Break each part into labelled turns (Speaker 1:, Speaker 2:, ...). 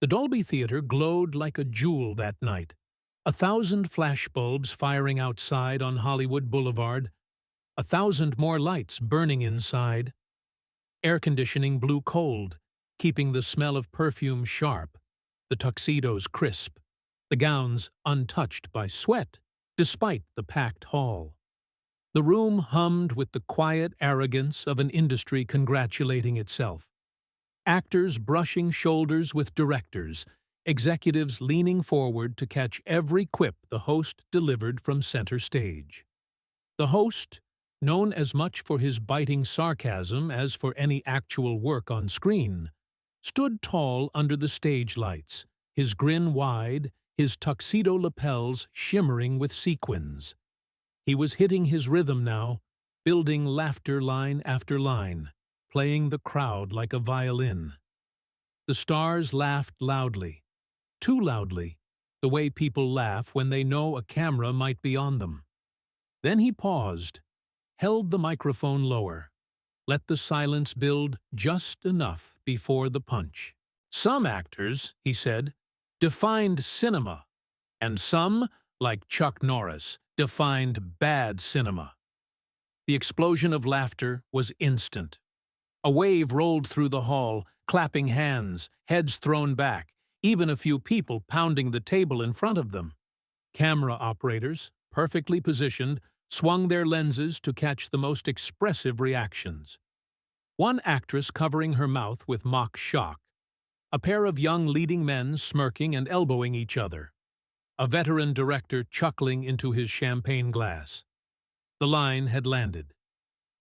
Speaker 1: The Dolby Theater glowed like a jewel that night. 1,000 flashbulbs firing outside on Hollywood Boulevard, 1,000 more lights burning inside. Air conditioning blew cold, keeping the smell of perfume sharp, the tuxedos crisp, the gowns untouched by sweat, despite the packed hall. The room hummed with the quiet arrogance of an industry congratulating itself. Actors brushing shoulders with directors, executives leaning forward to catch every quip the host delivered from center stage. The host, known as much for his biting sarcasm as for any actual work on screen, stood tall under the stage lights, his grin wide, his tuxedo lapels shimmering with sequins. He was hitting his rhythm now, building laughter line after line, playing the crowd like a violin. The stars laughed loudly, too loudly, the way people laugh when they know a camera might be on them. Then he paused, held the microphone lower, let the silence build just enough before the punch. Some actors, he said, defined cinema, and some, like Chuck Norris, defined bad cinema. The explosion of laughter was instant. A wave rolled through the hall, clapping hands, heads thrown back, even a few people pounding the table in front of them. Camera operators, perfectly positioned, swung their lenses to catch the most expressive reactions. One actress covering her mouth with mock shock, a pair of young leading men smirking and elbowing each other, a veteran director chuckling into his champagne glass. The line had landed,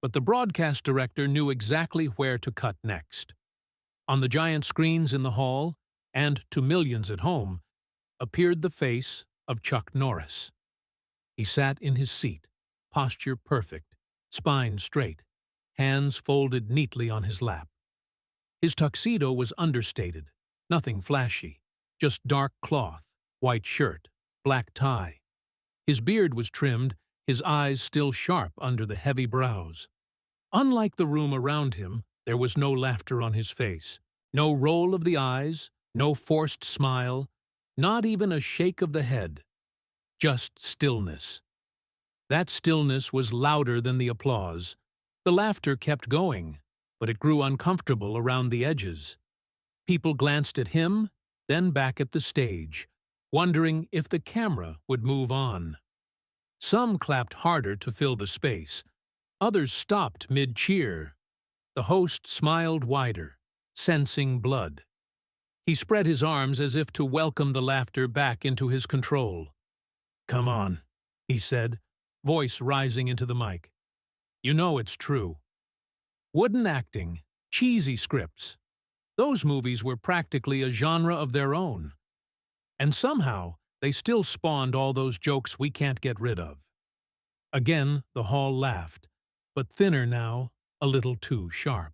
Speaker 1: but the broadcast director knew exactly where to cut next. On the giant screens in the hall, and to millions at home, appeared the face of Chuck Norris. He sat in his seat, posture perfect, spine straight, hands folded neatly on his lap. His tuxedo was understated, nothing flashy, just dark cloth, white shirt, black tie. His beard was trimmed, his eyes still sharp under the heavy brows. Unlike the room around him, there was no laughter on his face, no roll of the eyes, no forced smile, not even a shake of the head. Just stillness. That stillness was louder than the applause. The laughter kept going, but it grew uncomfortable around the edges. People glanced at him, then back at the stage, wondering if the camera would move on. Some clapped harder to fill the space. Others stopped mid-cheer. The host smiled wider, sensing blood. He spread his arms as if to welcome the laughter back into his control. "Come on," he said, voice rising into the mic. "You know it's true." Wooden acting, cheesy scripts. Those movies were practically a genre of their own. And somehow, they still spawned all those jokes we can't get rid of. Again, the hall laughed, but thinner now, a little too sharp.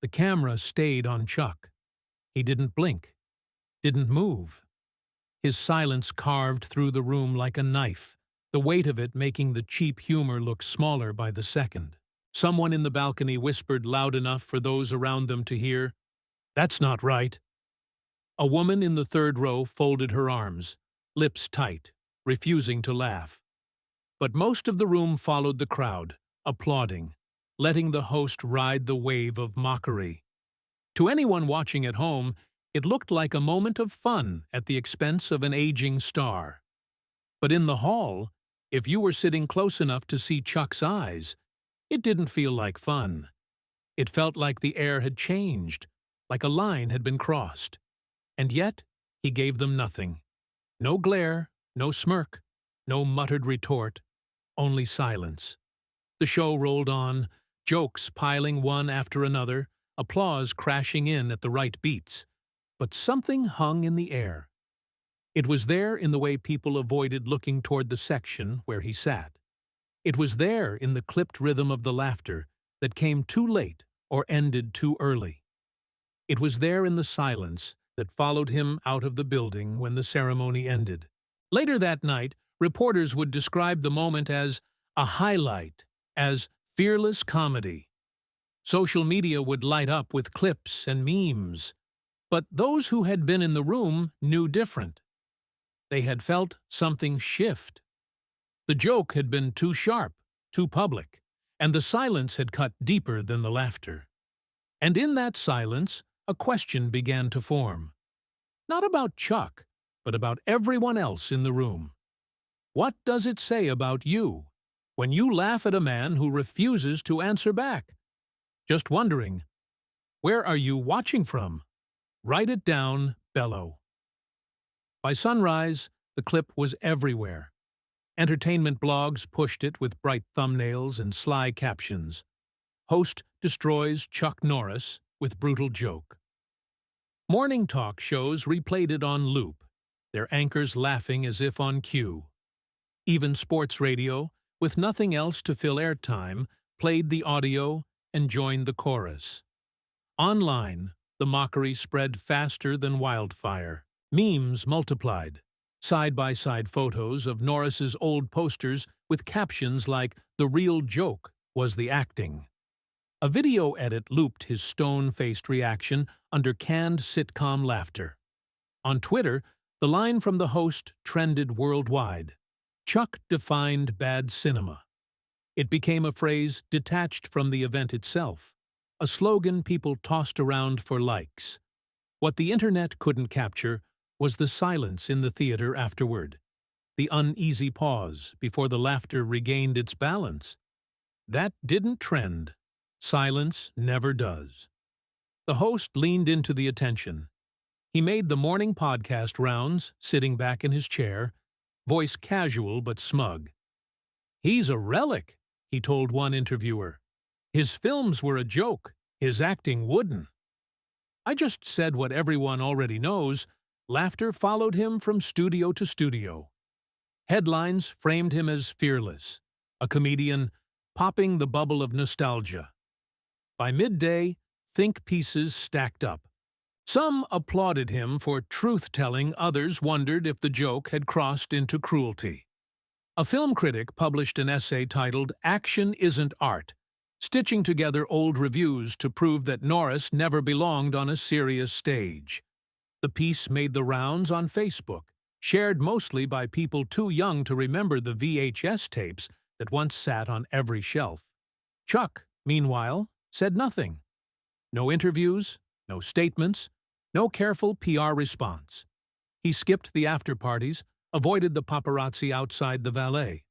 Speaker 1: The camera stayed on Chuck. He didn't blink, didn't move. His silence carved through the room like a knife, the weight of it making the cheap humor look smaller by the second. Someone in the balcony whispered loud enough for those around them to hear, "That's not right." A woman in the third row folded her arms, lips tight, refusing to laugh. But most of the room followed the crowd, applauding, letting the host ride the wave of mockery. To anyone watching at home, it looked like a moment of fun at the expense of an aging star. But in the hall, if you were sitting close enough to see Chuck's eyes, it didn't feel like fun. It felt like the air had changed, like a line had been crossed. And yet, he gave them nothing. No glare, no smirk, no muttered retort, only silence. The show rolled on, jokes piling one after another, applause crashing in at the right beats. But something hung in the air. It was there in the way people avoided looking toward the section where he sat. It was there in the clipped rhythm of the laughter that came too late or ended too early. It was there in the silence that followed him out of the building when the ceremony ended. Later that night, reporters would describe the moment as a highlight, as fearless comedy. Social media would light up with clips and memes. But those who had been in the room knew different. They had felt something shift. The joke had been too sharp, too public, and the silence had cut deeper than the laughter. And in that silence, a question began to form. Not about Chuck, but about everyone else in the room. What does it say about you when you laugh at a man who refuses to answer back? Just wondering, where are you watching from? Write it down below. By sunrise, the clip was everywhere. Entertainment blogs pushed it with bright thumbnails and sly captions. Host destroys Chuck Norris with brutal joke. Morning talk shows replayed it on loop, their anchors laughing as if on cue. Even sports radio, with nothing else to fill airtime, played the audio and joined the chorus. Online, the mockery spread faster than wildfire. Memes multiplied. Side-by-side photos of Norris's old posters with captions like, "The real joke was the acting." A video edit looped his stone-faced reaction under canned sitcom laughter. On Twitter, the line from the host trended worldwide. Chuck defined bad cinema. It became a phrase detached from the event itself, a slogan people tossed around for likes. What the internet couldn't capture was the silence in the theater afterward, the uneasy pause before the laughter regained its balance. That didn't trend. Silence never does. The host leaned into the attention. He made the morning podcast rounds, sitting back in his chair, voice casual but smug. "He's a relic," he told one interviewer. "His films were a joke, his acting wouldn't." I just said what everyone already knows. Laughter followed him from studio to studio. Headlines framed him as fearless, a comedian popping the bubble of nostalgia. By midday, think pieces stacked up. Some applauded him for truth-telling, others wondered if the joke had crossed into cruelty. A film critic published an essay titled "Action Isn't Art," stitching together old reviews to prove that Norris never belonged on a serious stage. The piece made the rounds on Facebook, shared mostly by people too young to remember the VHS tapes that once sat on every shelf. Chuck, meanwhile, said nothing. No interviews, no statements, no careful PR response. He skipped the after-parties, avoided the paparazzi outside the valet.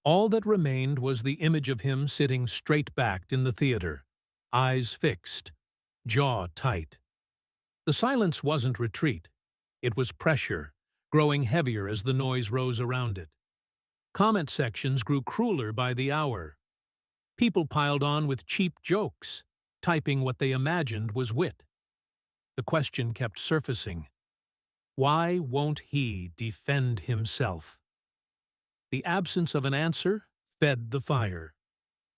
Speaker 1: All that remained was the image of him sitting straight-backed in the theater, eyes fixed, jaw tight. The silence wasn't retreat. It was pressure, growing heavier as the noise rose around it. Comment sections grew crueler by the hour. People piled on with cheap jokes, typing what they imagined was wit. The question kept surfacing. Why won't he defend himself? The absence of an answer fed the fire.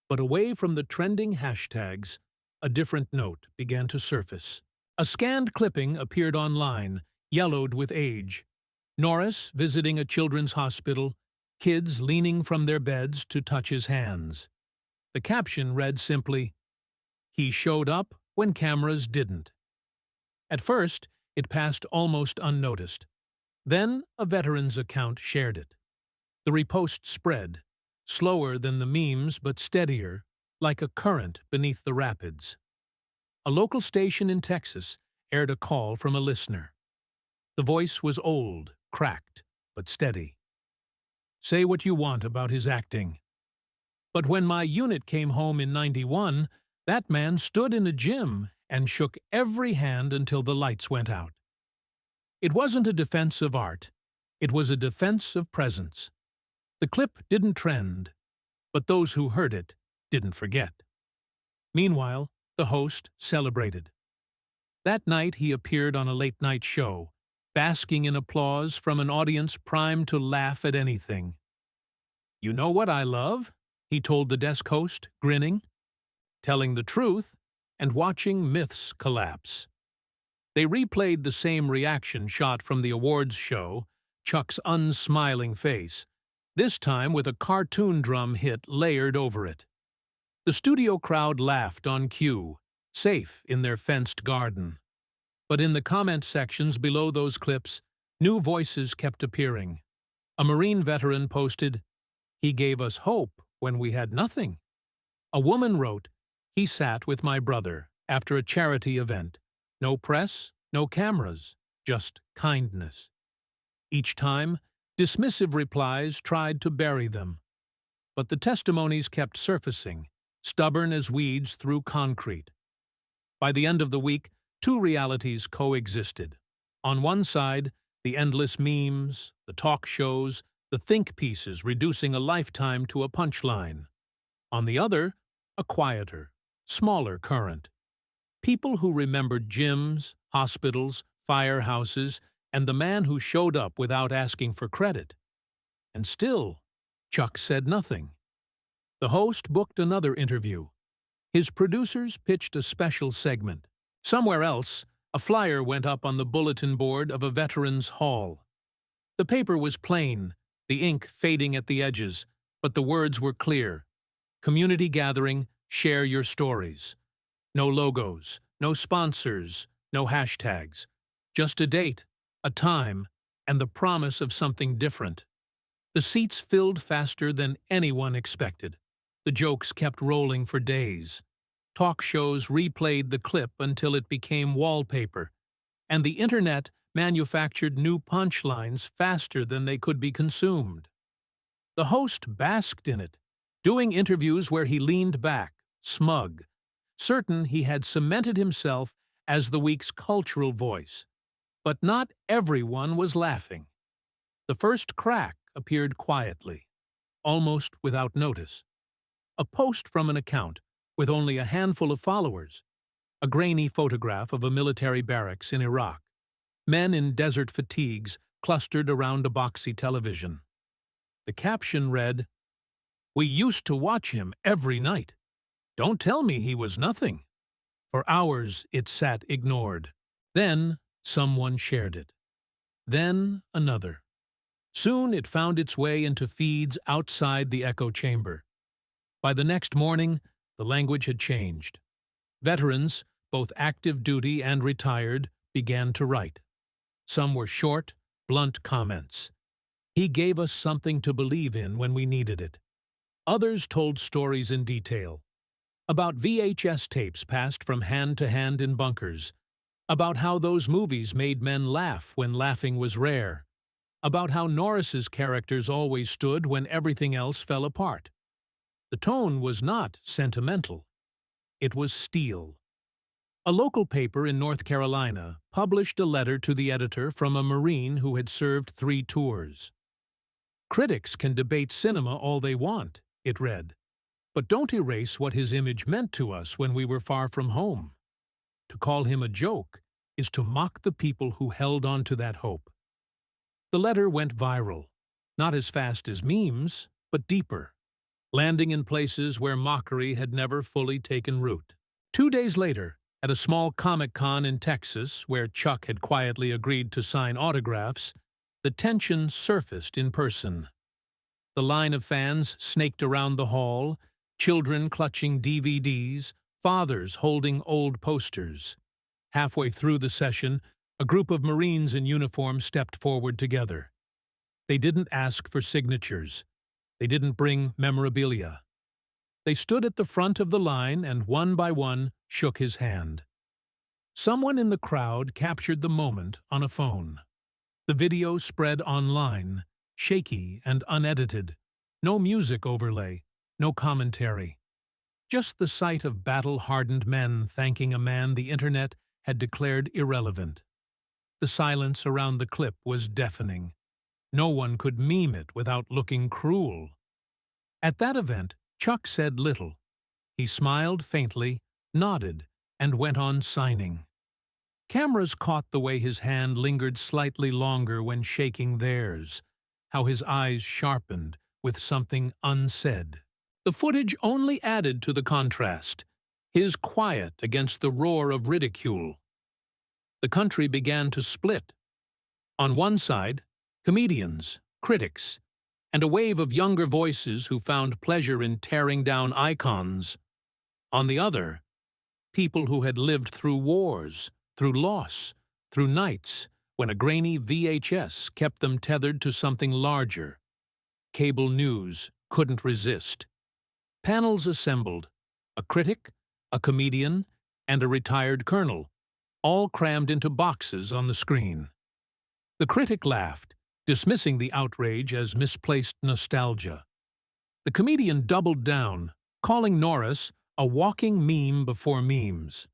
Speaker 1: But away from the trending hashtags, a different note began to surface. A scanned clipping appeared online, yellowed with age. Norris visiting a children's hospital, kids leaning from their beds to touch his hands. The caption read simply, "He showed up when cameras didn't." At first, it passed almost unnoticed. Then a veteran's account shared it. The repost spread, slower than the memes but steadier, like a current beneath the rapids. A local station in Texas aired a call from a listener. The voice was old, cracked, but steady. "Say what you want about his acting. But when my unit came home in '91, that man stood in a gym and shook every hand until the lights went out." It wasn't a defense of art. It was a defense of presence. The clip didn't trend, but those who heard it didn't forget. Meanwhile, the host celebrated. That night he appeared on a late-night show, basking in applause from an audience primed to laugh at anything. "You know what I love?" he told the desk host, grinning. "Telling the truth and watching myths collapse." They replayed the same reaction shot from the awards show, Chuck's unsmiling face, this time with a cartoon drum hit layered over it. The studio crowd laughed on cue, safe in their fenced garden. But in the comment sections below those clips, new voices kept appearing. A Marine veteran posted, "He gave us hope when we had nothing." A woman wrote, "He sat with my brother after a charity event. No press, no cameras, just kindness." Each time, dismissive replies tried to bury them. But the testimonies kept surfacing, stubborn as weeds through concrete. By the end of the week, two realities coexisted. On one side, the endless memes, the talk shows, the think pieces reducing a lifetime to a punchline. On the other, a quieter, smaller current. People who remembered gyms, hospitals, firehouses, and the man who showed up without asking for credit. And still, Chuck said nothing. The host booked another interview. His producers pitched a special segment. Somewhere else, a flyer went up on the bulletin board of a veterans' hall. The paper was plain, the ink fading at the edges, but the words were clear. Community gathering, share your stories. No logos, no sponsors, no hashtags. Just a date, a time, and the promise of something different. The seats filled faster than anyone expected. The jokes kept rolling for days. Talk shows replayed the clip until it became wallpaper, and the internet manufactured new punchlines faster than they could be consumed. The host basked in it, doing interviews where he leaned back, smug, certain he had cemented himself as the week's cultural voice. But not everyone was laughing. The first crack appeared quietly, almost without notice. A post from an account with only a handful of followers, a grainy photograph of a military barracks in Iraq, men in desert fatigues clustered around a boxy television. The caption read, "We used to watch him every night. Don't tell me he was nothing." For hours it sat ignored. Then someone shared it. Then another. Soon it found its way into feeds outside the echo chamber. By the next morning, the language had changed. Veterans, both active duty and retired, began to write. Some were short, blunt comments. He gave us something to believe in when we needed it. Others told stories in detail. About VHS tapes passed from hand to hand in bunkers. About how those movies made men laugh when laughing was rare. About how Norris's characters always stood when everything else fell apart. The tone was not sentimental. It was steel. A local paper in North Carolina published a letter to the editor from a Marine who had served 3 tours. "Critics can debate cinema all they want," it read, "but don't erase what his image meant to us when we were far from home. To call him a joke is to mock the people who held on to that hope." The letter went viral, not as fast as memes, but deeper, landing in places where mockery had never fully taken root. 2 days later, at a small Comic-Con in Texas, where Chuck had quietly agreed to sign autographs, the tension surfaced in person. The line of fans snaked around the hall, children clutching DVDs, fathers holding old posters. Halfway through the session, a group of Marines in uniform stepped forward together. They didn't ask for signatures. They didn't bring memorabilia. They stood at the front of the line and one by one shook his hand. Someone in the crowd captured the moment on a phone. The video spread online, shaky and unedited. No music overlay, no commentary. Just the sight of battle-hardened men thanking a man the internet had declared irrelevant. The silence around the clip was deafening. No one could meme it without looking cruel. At that event, Chuck said little. He smiled faintly, nodded, and went on signing. Cameras caught the way his hand lingered slightly longer when shaking theirs, how his eyes sharpened with something unsaid. The footage only added to the contrast, his quiet against the roar of ridicule. The country began to split. On one side, comedians, critics, and a wave of younger voices who found pleasure in tearing down icons. On the other, people who had lived through wars, through loss, through nights when a grainy VHS kept them tethered to something larger. Cable news couldn't resist. Panels assembled, a critic, a comedian, and a retired colonel, all crammed into boxes on the screen. The critic laughed, dismissing the outrage as misplaced nostalgia. The comedian doubled down, calling Norris a walking meme before memes.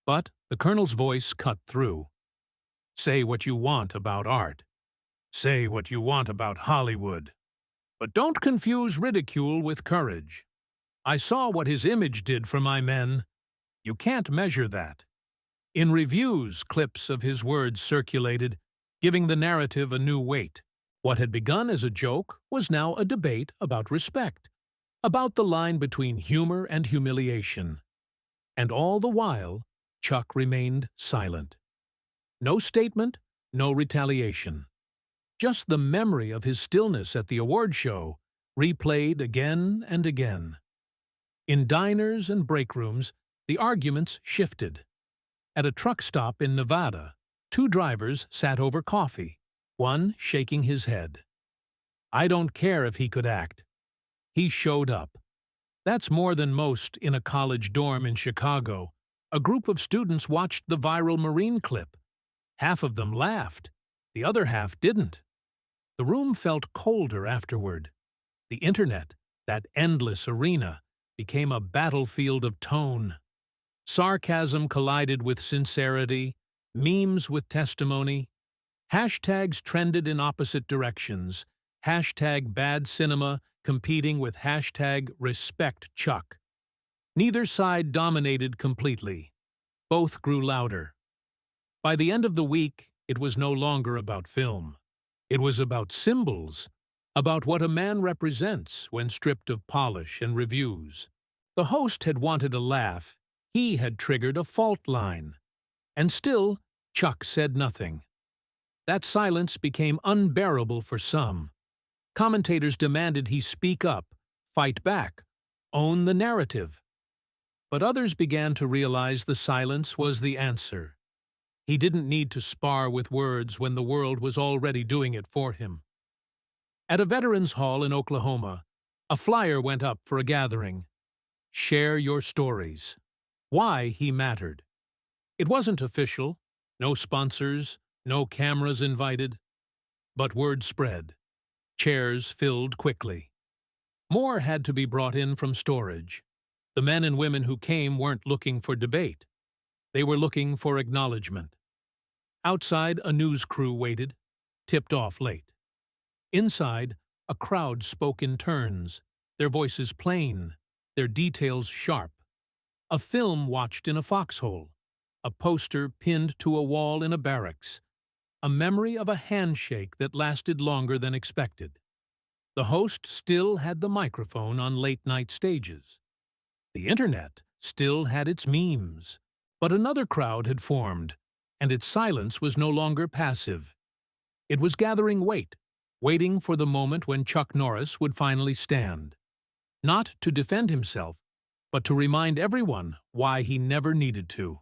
Speaker 1: But the colonel's voice cut through. Say what you want about art. Say what you want about Hollywood. But don't confuse ridicule with courage. I saw what his image did for my men. You can't measure that. In reviews, clips of his words circulated, giving the narrative a new weight. What had begun as a joke was now a debate about respect, about the line between humor and humiliation. And all the while, Chuck remained silent. No statement, no retaliation. Just the memory of his stillness at the award show, replayed again and again. In diners and break rooms, the arguments shifted. At a truck stop in Nevada, two drivers sat over coffee, one shaking his head. I don't care if he could act. He showed up. That's more than most in a college dorm in Chicago. A group of students watched the viral Marine clip. Half of them laughed. The other half didn't. The room felt colder afterward. The internet, that endless arena, became a battlefield of tone. Sarcasm collided with sincerity, memes with testimony. Hashtags trended in opposite directions. Hashtag bad cinema competing with hashtag respect Chuck. Neither side dominated completely. Both grew louder. By the end of the week, it was no longer about film. It was about symbols, about what a man represents when stripped of polish and reviews. The host had wanted a laugh. He had triggered a fault line. And still, Chuck said nothing. That silence became unbearable for some. Commentators demanded he speak up, fight back, own the narrative. But others began to realize the silence was the answer. He didn't need to spar with words when the world was already doing it for him. At a veterans hall in Oklahoma, a flyer went up for a gathering. Share your stories. Why he mattered. It wasn't official, no sponsors, no cameras invited. But word spread. Chairs filled quickly. More had to be brought in from storage. The men and women who came weren't looking for debate. They were looking for acknowledgement. Outside, a news crew waited, tipped off late. Inside, a crowd spoke in turns, their voices plain, their details sharp. A film watched in a foxhole, a poster pinned to a wall in a barracks, a memory of a handshake that lasted longer than expected. The host still had the microphone on late-night stages. The internet still had its memes. But another crowd had formed, and its silence was no longer passive. It was gathering weight, waiting for the moment when Chuck Norris would finally stand. Not to defend himself, but to remind everyone why he never needed to.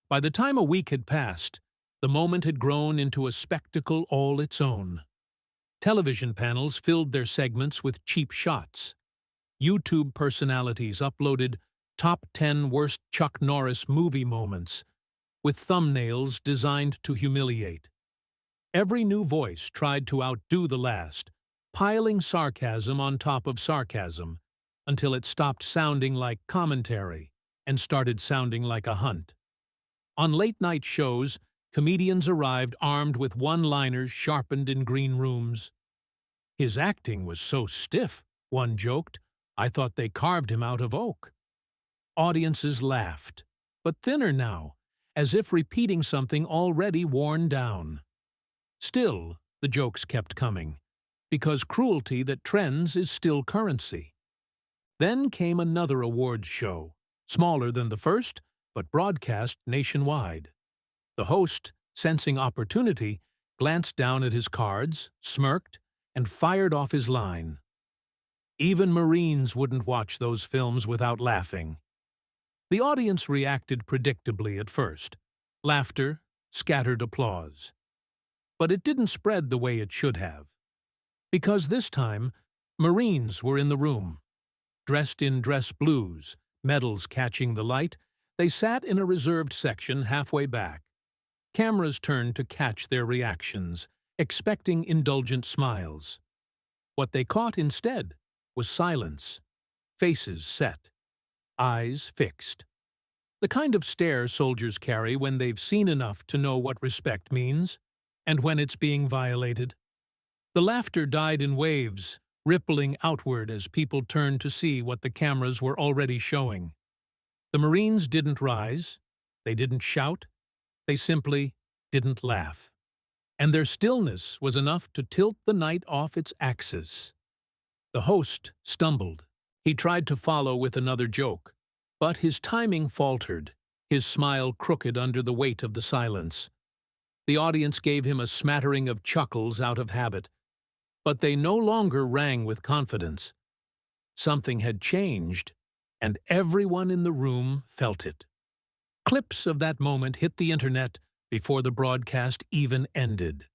Speaker 1: By the time a week had passed, the moment had grown into a spectacle all its own. Television panels filled their segments with cheap shots. YouTube personalities uploaded Top 10 Worst Chuck Norris Movie Moments, with thumbnails designed to humiliate. Every new voice tried to outdo the last, piling sarcasm on top of sarcasm, until it stopped sounding like commentary and started sounding like a hunt. On late-night shows, comedians arrived armed with one-liners sharpened in green rooms. His acting was so stiff, one joked, I thought they carved him out of oak. Audiences laughed, but thinner now, as if repeating something already worn down. Still, the jokes kept coming, because cruelty that trends is still currency. Then came another awards show, smaller than the first, but broadcast nationwide. The host, sensing opportunity, glanced down at his cards, smirked, and fired off his line. Even Marines wouldn't watch those films without laughing. The audience reacted predictably at first. Laughter, scattered applause. But it didn't spread the way it should have. Because this time, Marines were in the room. Dressed in dress blues, medals catching the light, they sat in a reserved section halfway back. Cameras turned to catch their reactions, expecting indulgent smiles. What they caught instead was silence, faces set, eyes fixed. The kind of stare soldiers carry when they've seen enough to know what respect means, and when it's being violated. The laughter died in waves, rippling outward as people turned to see what the cameras were already showing. The Marines didn't rise, they didn't shout, they simply didn't laugh. And their stillness was enough to tilt the night off its axis. The host stumbled. He tried to follow with another joke, but his timing faltered, his smile crooked under the weight of the silence. The audience gave him a smattering of chuckles out of habit, but they no longer rang with confidence. Something had changed, and everyone in the room felt it. Clips of that moment hit the internet before the broadcast even ended.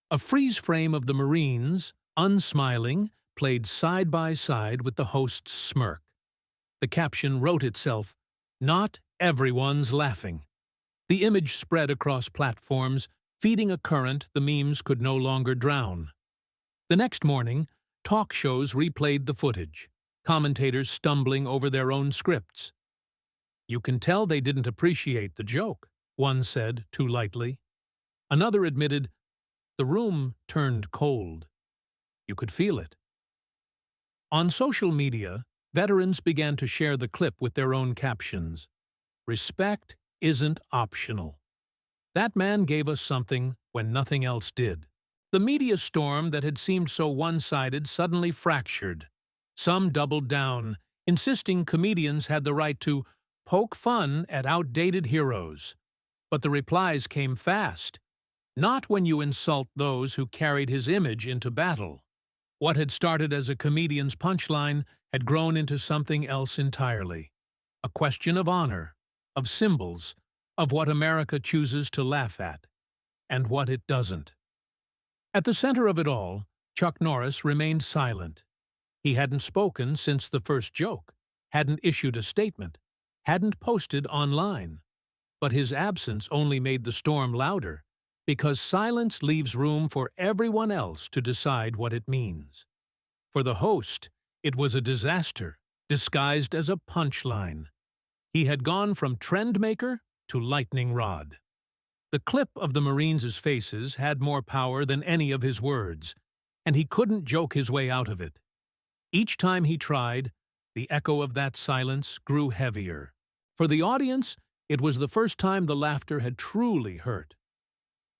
Speaker 1: A freeze frame of the Marines, unsmiling, played side by side with the host's smirk. The caption wrote itself, "Not everyone's laughing." The image spread across platforms, feeding a current the memes could no longer drown. The next morning, talk shows replayed the footage, commentators stumbling over their own scripts. "You can tell they didn't appreciate the joke," one said too lightly. Another admitted, "The room turned cold. You could feel it." On social media, veterans began to share the clip with their own captions. "Respect isn't optional. That man gave us something when nothing else did." The media storm that had seemed so one-sided suddenly fractured. Some doubled down, insisting comedians had the right to poke fun at outdated heroes. But the replies came fast. "Not when you insult those who carried his image into battle." What had started as a comedian's punchline had grown into something else entirely. A question of honor, of symbols, of what America chooses to laugh at, and what it doesn't. At the center of it all, Chuck Norris remained silent. He hadn't spoken since the first joke, hadn't issued a statement, hadn't posted online. But his absence only made the storm louder, because silence leaves room for everyone else to decide what it means. For the host, it was a disaster, disguised as a punchline. He had gone from trendmaker to lightning rod. The clip of the Marines' faces had more power than any of his words, and he couldn't joke his way out of it. Each time he tried, the echo of that silence grew heavier. For the audience, it was the first time the laughter had truly hurt.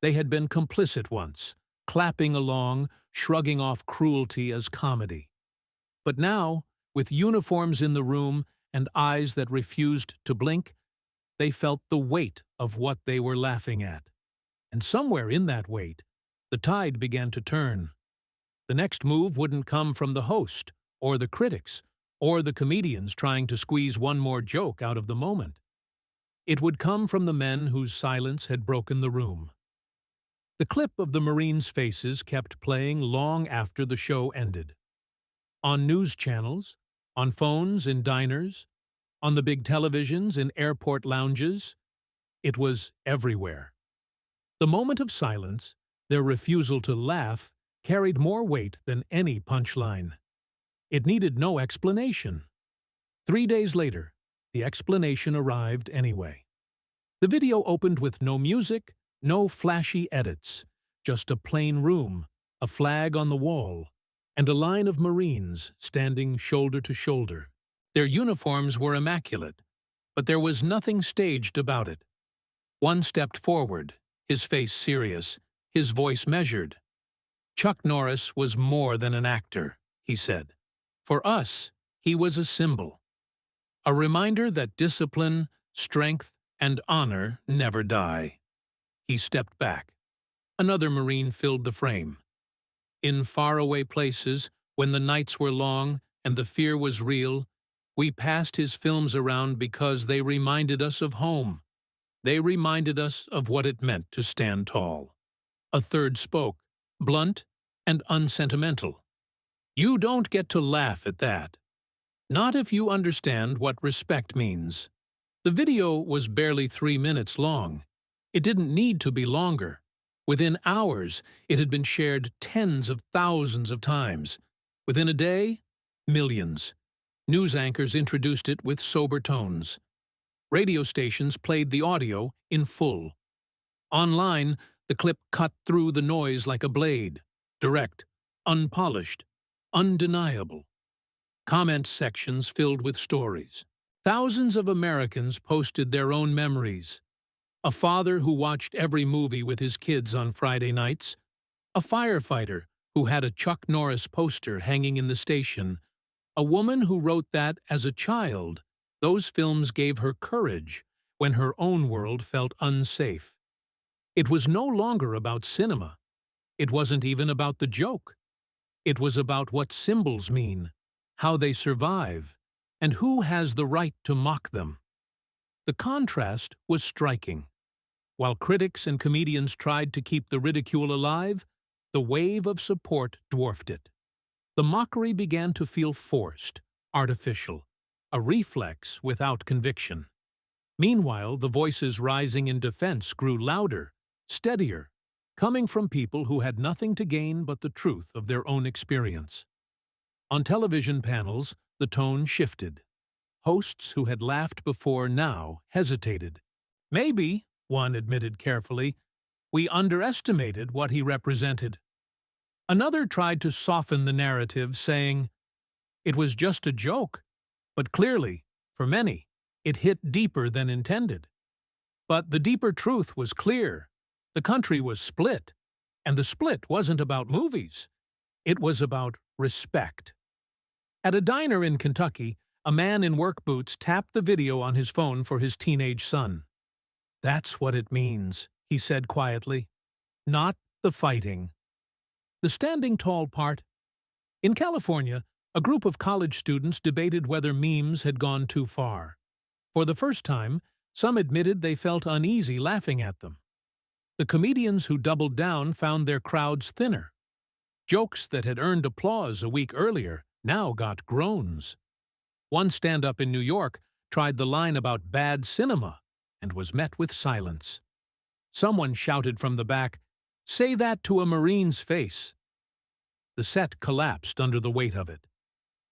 Speaker 1: They had been complicit once, clapping along, shrugging off cruelty as comedy. But now, with uniforms in the room and eyes that refused to blink, they felt the weight of what they were laughing at. And somewhere in that weight, the tide began to turn. The next move wouldn't come from the host, or the critics, or the comedians trying to squeeze one more joke out of the moment. It would come from the men whose silence had broken the room. The clip of the Marines' faces kept playing long after the show ended. On news channels, on phones in diners, on the big televisions in airport lounges, it was everywhere. The moment of silence, their refusal to laugh, carried more weight than any punchline. It needed no explanation. 3 days later, the explanation arrived anyway. The video opened with no music, no flashy edits, just a plain room, a flag on the wall, and a line of Marines standing shoulder to shoulder. Their uniforms were immaculate, but there was nothing staged about it. One stepped forward, his face serious, his voice measured. "Chuck Norris was more than an actor," he said. "For us, he was a symbol. A reminder that discipline, strength, and honor never die." He stepped back. Another Marine filled the frame. "In faraway places, when the nights were long and the fear was real, we passed his films around because they reminded us of home. They reminded us of what it meant to stand tall. A third spoke, blunt and unsentimental. You don't get to laugh at that. Not if you understand what respect means. The video was barely 3 minutes long. It didn't need to be longer. Within hours, it had been shared tens of thousands of times. Within a day, millions. News anchors introduced it with sober tones. Radio stations played the audio in full. Online, the clip cut through the noise like a blade, direct, unpolished, undeniable. Comment sections filled with stories. Thousands of Americans posted their own memories. A father who watched every movie with his kids on Friday nights. A firefighter who had a Chuck Norris poster hanging in the station. A woman who wrote that, as a child, those films gave her courage when her own world felt unsafe. It was no longer about cinema. It wasn't even about the joke. It was about what symbols mean, how they survive, and who has the right to mock them. The contrast was striking. While critics and comedians tried to keep the ridicule alive, the wave of support dwarfed it. The mockery began to feel forced, artificial, a reflex without conviction. Meanwhile, the voices rising in defense grew louder, steadier, coming from people who had nothing to gain but the truth of their own experience. On television panels, the tone shifted. Hosts who had laughed before now hesitated. Maybe, one admitted carefully, we underestimated what he represented. Another tried to soften the narrative, saying, it was just a joke, but clearly, for many, it hit deeper than intended. But the deeper truth was clear. The country was split, and the split wasn't about movies. It was about respect. At a diner in Kentucky, a man in work boots tapped the video on his phone for his teenage son. That's what it means, he said quietly. Not the fighting. The standing tall part. In California, a group of college students debated whether memes had gone too far. For the first time, some admitted they felt uneasy laughing at them. The comedians who doubled down found their crowds thinner. Jokes that had earned applause a week earlier now got groans. One stand-up in New York tried the line about bad cinema and was met with silence. Someone shouted from the back, "Say that to a Marine's face." The set collapsed under the weight of it.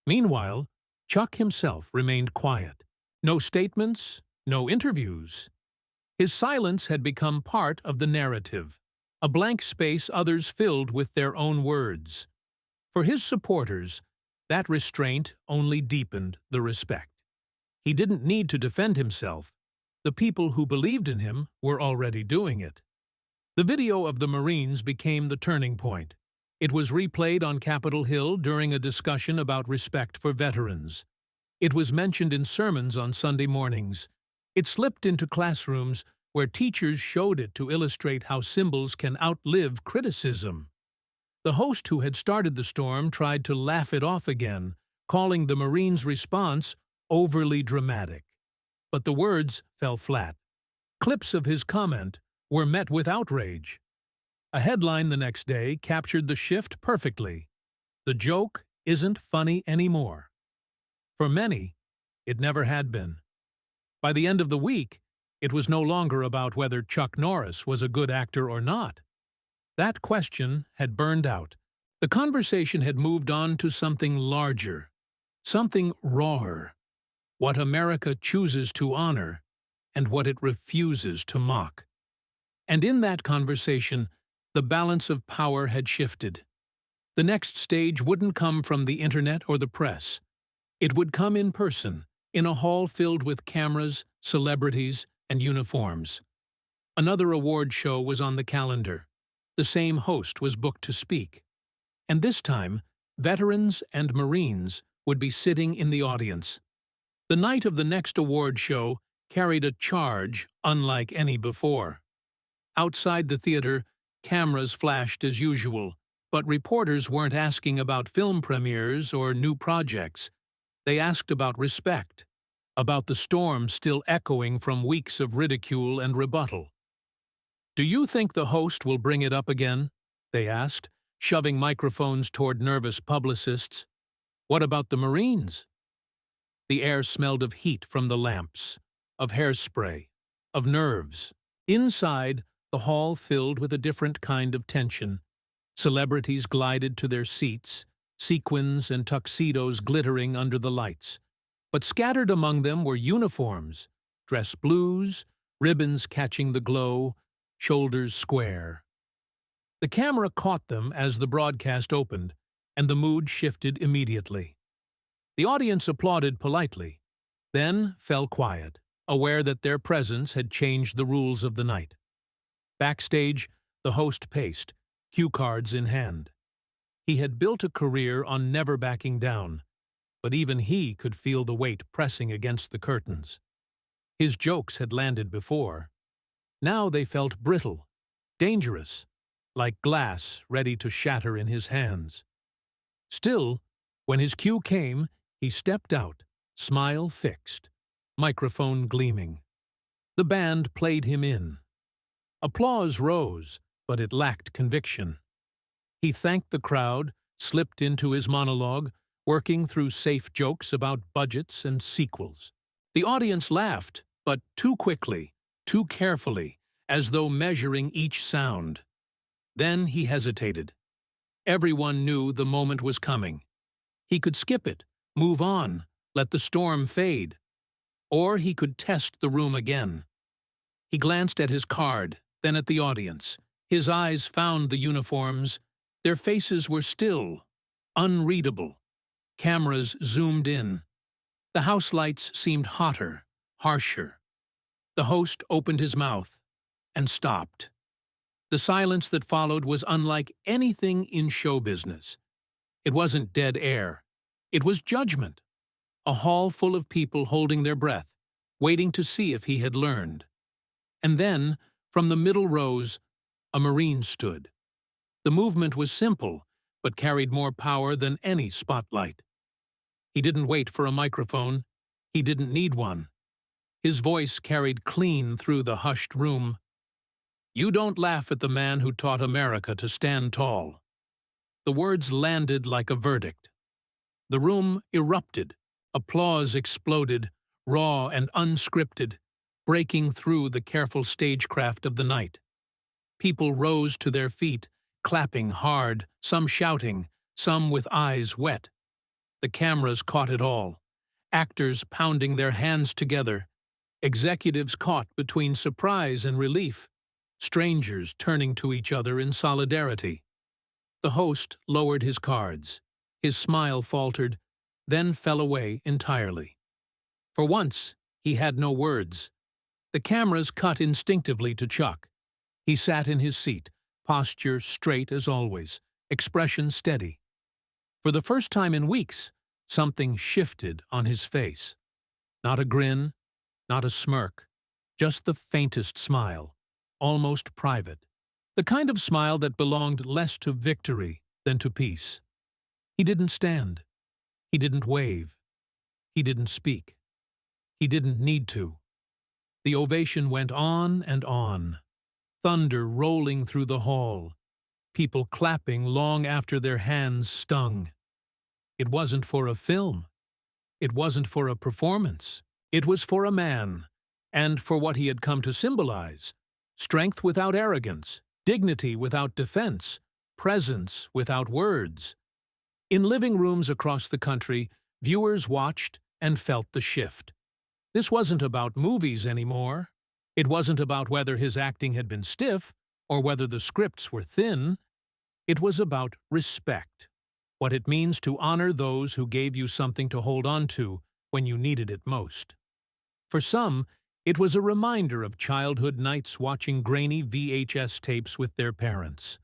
Speaker 1: Meanwhile, Chuck himself remained quiet. No statements, no interviews. His silence had become part of the narrative, a blank space others filled with their own words. For his supporters, that restraint only deepened the respect. He didn't need to defend himself. The people who believed in him were already doing it. The video of the Marines became the turning point. It was replayed on Capitol Hill during a discussion about respect for veterans. It was mentioned in sermons on Sunday mornings. It slipped into classrooms where teachers showed it to illustrate how symbols can outlive criticism. The host who had started the storm tried to laugh it off again, calling the Marines' response overly dramatic. But the words fell flat. Clips of his comment were met with outrage. A headline the next day captured the shift perfectly. The joke isn't funny anymore. For many, it never had been. By the end of the week, it was no longer about whether Chuck Norris was a good actor or not. That question had burned out. The conversation had moved on to something larger, something rawer, what America chooses to honor and what it refuses to mock. And in that conversation, the balance of power had shifted. The next stage wouldn't come from the internet or the press. It would come in person, in a hall filled with cameras, celebrities, and uniforms. Another award show was on the calendar. The same host was booked to speak. And this time, veterans and Marines would be sitting in the audience. The night of the next award show carried a charge unlike any before. Outside the theater, cameras flashed as usual, but reporters weren't asking about film premieres or new projects. They asked about respect. about the storm still echoing from weeks of ridicule and rebuttal. "Do you think the host will bring it up again?" they asked, shoving microphones toward nervous publicists. "What about the Marines?" The air smelled of heat from the lamps, of hairspray, of nerves. Inside, the hall filled with a different kind of tension. Celebrities glided to their seats, sequins and tuxedos glittering under the lights. But scattered among them were uniforms, dress blues, ribbons catching the glow, shoulders square. The camera caught them as the broadcast opened, and the mood shifted immediately. The audience applauded politely, then fell quiet, aware that their presence had changed the rules of the night. Backstage, the host paced, cue cards in hand. He had built a career on never backing down, but even he could feel the weight pressing against the curtains. His jokes had landed before. Now they felt brittle, dangerous, like glass ready to shatter in his hands. Still, when his cue came, he stepped out, smile fixed, microphone gleaming. The band played him in. Applause rose, but it lacked conviction. He thanked the crowd, slipped into his monologue, working through safe jokes about budgets and sequels. The audience laughed, but too quickly, too carefully, as though measuring each sound. Then he hesitated. Everyone knew the moment was coming. He could skip it, move on, let the storm fade. Or he could test the room again. He glanced at his card, then at the audience. His eyes found the uniforms. Their faces were still, unreadable. Cameras zoomed in. The house lights seemed hotter, harsher. The host opened his mouth and stopped. The silence that followed was unlike anything in show business. It wasn't dead air. It was judgment. A hall full of people holding their breath, waiting to see if he had learned. And then, from the middle rows, a Marine stood. The movement was simple, but carried more power than any spotlight. He didn't wait for a microphone. He didn't need one. His voice carried clean through the hushed room. "You don't laugh at the man who taught America to stand tall." The words landed like a verdict. The room erupted. Applause exploded, raw and unscripted, breaking through the careful stagecraft of the night. People rose to their feet, clapping hard, some shouting, some with eyes wet. The cameras caught it all. Actors pounding their hands together. Executives caught between surprise and relief. Strangers turning to each other in solidarity. The host lowered his cards. His smile faltered, then fell away entirely. For once, he had no words. The cameras cut instinctively to Chuck. He sat in his seat, posture straight as always, expression steady. For the first time in weeks, something shifted on his face. Not a grin, not a smirk, just the faintest smile, almost private. The kind of smile that belonged less to victory than to peace. He didn't stand. He didn't wave. He didn't speak. He didn't need to. The ovation went on and on. Thunder rolling through the hall. People clapping long after their hands stung. It wasn't for a film. It wasn't for a performance. It was for a man, and for what he had come to symbolize. Strength without arrogance, dignity without defense, presence without words. In living rooms across the country, viewers watched and felt the shift. This wasn't about movies anymore. It wasn't about whether his acting had been stiff or whether the scripts were thin. It was about respect, what it means to honor those who gave you something to hold on to when you needed it most. For some, it was a reminder of childhood nights watching grainy VHS tapes with their parents.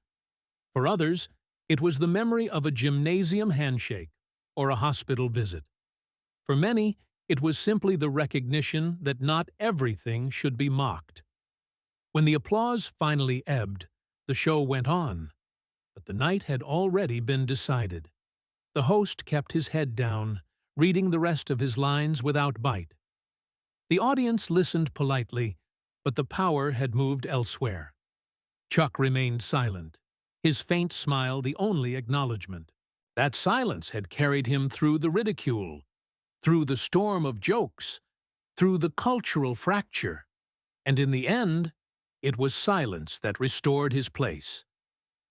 Speaker 1: For others, it was the memory of a gymnasium handshake or a hospital visit. For many, it was simply the recognition that not everything should be mocked. When the applause finally ebbed, the show went on, but the night had already been decided. The host kept his head down, reading the rest of his lines without bite. The audience listened politely, but the power had moved elsewhere. Chuck remained silent, his faint smile the only acknowledgement. That silence had carried him through the ridicule, through the storm of jokes, through the cultural fracture, and in the end, it was silence that restored his place.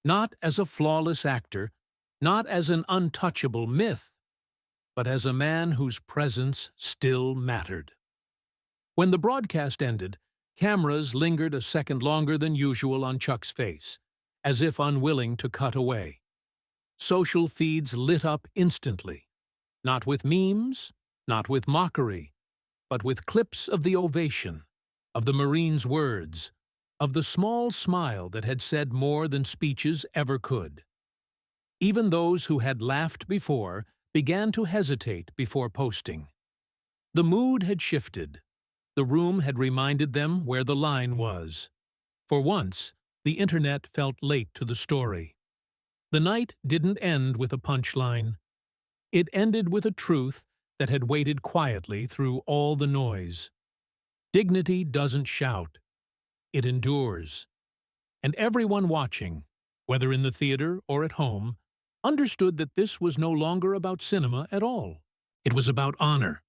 Speaker 1: Not as a flawless actor, not as an untouchable myth, but as a man whose presence still mattered. When the broadcast ended, cameras lingered a second longer than usual on Chuck's face, as if unwilling to cut away. Social feeds lit up instantly, not with memes, not with mockery, but with clips of the ovation, of the Marine's words, of the small smile that had said more than speeches ever could. Even those who had laughed before began to hesitate before posting. The mood had shifted. The room had reminded them where the line was. For once, the internet felt late to the story. The night didn't end with a punchline. It ended with a truth that had waited quietly through all the noise. Dignity doesn't shout. It endures. And everyone watching, whether in the theater or at home, understood that this was no longer about cinema at all. It was about honor,